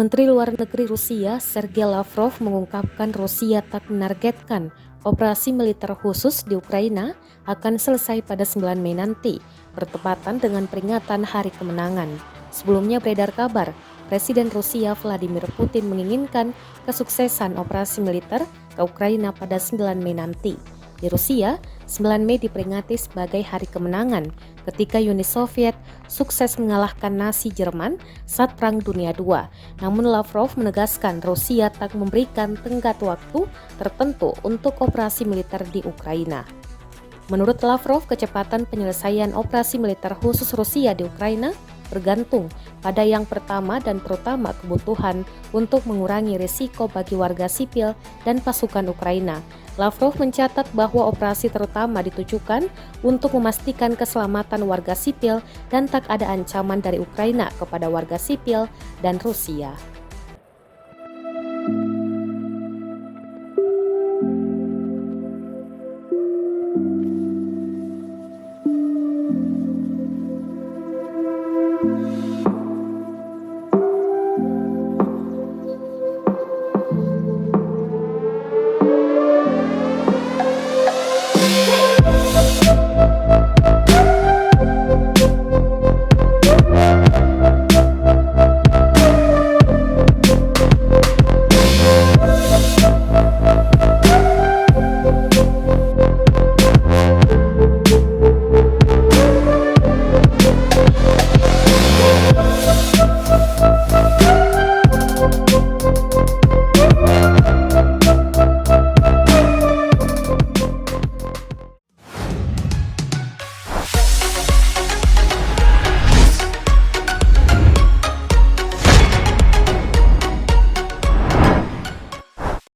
Menteri Luar Negeri Rusia Sergei Lavrov mengungkapkan Rusia tak menargetkan operasi militer khusus di Ukraina akan selesai pada 9 Mei nanti, bertepatan dengan peringatan Hari Kemenangan. Sebelumnya beredar kabar, Presiden Rusia Vladimir Putin menginginkan kesuksesan operasi militer ke Ukraina pada 9 Mei nanti. Di Rusia, 9 Mei diperingati sebagai Hari Kemenangan ketika Uni Soviet sukses mengalahkan Nazi Jerman saat Perang Dunia II. Namun Lavrov menegaskan Rusia tak memberikan tenggat waktu tertentu untuk operasi militer di Ukraina. Menurut Lavrov, kecepatan penyelesaian operasi militer khusus Rusia di Ukraina bergantung pada yang pertama dan terutama kebutuhan untuk mengurangi risiko bagi warga sipil dan pasukan Ukraina. Lavrov mencatat bahwa operasi terutama ditujukan untuk memastikan keselamatan warga sipil dan tak ada ancaman dari Ukraina kepada warga sipil dan Rusia.